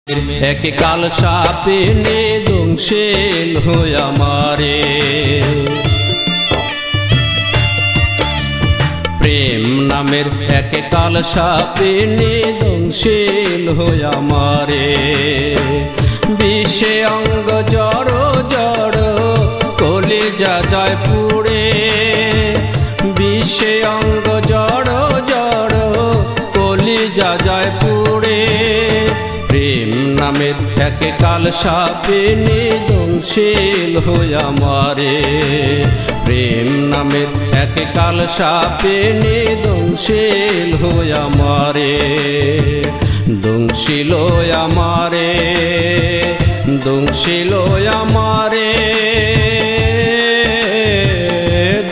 এক কাল সাপে দংশেল হয়ে আমারে প্রেম নামের এক কাল সাপে দংশেল হয়ে আমারে বিষে অঙ্গ জড় জড় কলিজা যায় পুড়ে বিষে অঙ্গ জড় জড় কলিজা যায় পুড়ে প্রেম নামের এক কাল সাপে দংশেল হয়ে আমারে প্রেম নামের এক কাল সাপে দংশেল হয়ে আমারে দংশিল আমারে দংশিল আমারে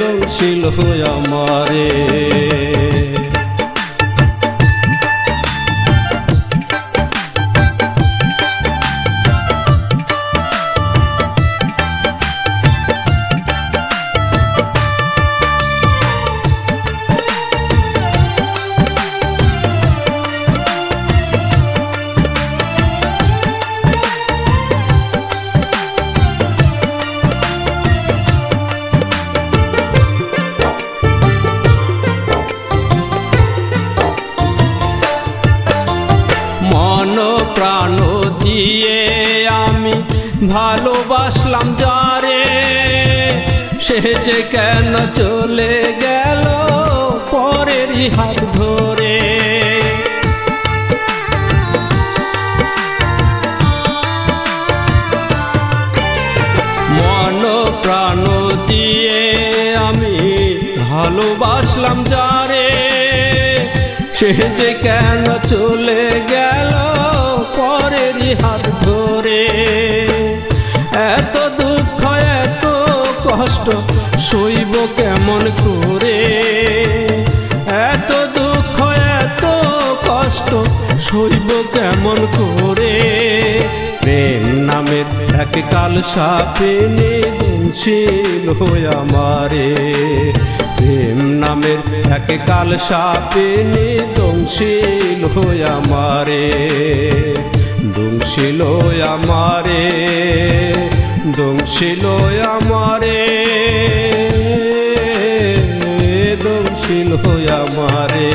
দংশিল আমারে প্রাণ দিয়ে আমি ভালোবাসলাম যারে সে যে কেন চলে গেল পরেরই হাত ধরে মন প্রাণ দিয়ে আমি ভালোবাসলাম যারে সে যে কেন চলে গেল পরেরই হাত ধরে এত দুঃখ এত কষ্ট সইব কেমন করে এত দুঃখ এত কষ্ট সইব কেমন করে প্রেম নামের এক কাল সাপে দংশিল হয়ে আমারে প্রেম নামের এক কাল সাপে দংশিল হয়ে আমারে দংশিল আমারে দংশিল আমারে দংশিল আমারে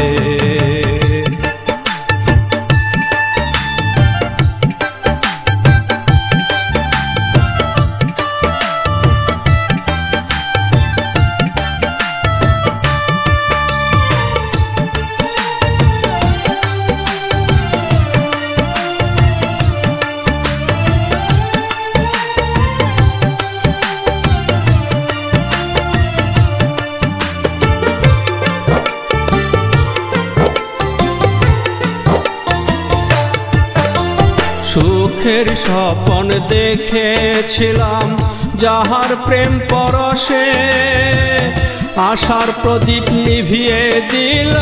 সুখের স্বপ্ন দেখেছিলাম যাহার প্রেম পরশে আশার প্রদীপ নিভিয়ে দিল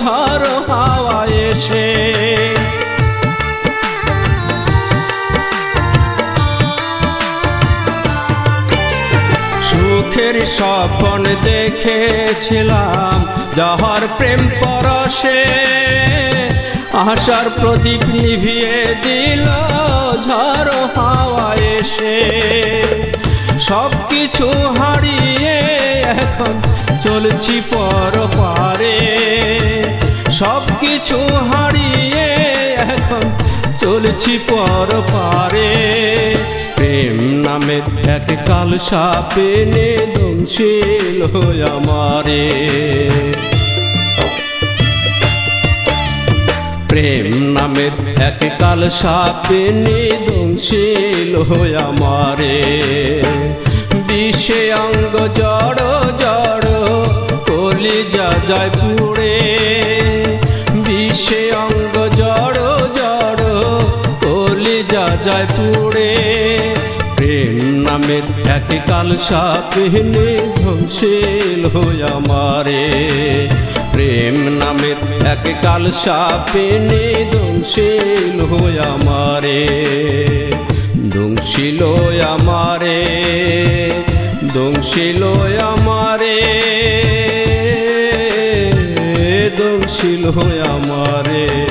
ঝড় হাওয়া এসে সুখের স্বপ্ন দেখেছিলাম যাহার প্রেম পরশে আশার প্রদীপ নিভিয়ে দিল ঝড় হাওয়া এসে সব কিছু হারিয়ে এখন চলছি পর পারে সব কিছু হারিয়ে এখন চলছি পর পারে প্রেম নামের এক কাল সাপে দংশিল হয়ে আমারে প্রেম নামের এক কাল সাপে দংশিল হয়ে আমারে বিষে অঙ্গ জড় জড় কলিজা যায় পুড়ে বিষে অঙ্গ জড় জড় কলিজা যায় পুড়ে প্রেম নামের এক কাল সাপে দংশিল হয়ে আমারে প্রেম নামের এক কাল সাপে দংশিল হয়ে আমারে দংশিল আমারে দংশিল আমারে দংশিল আমারে।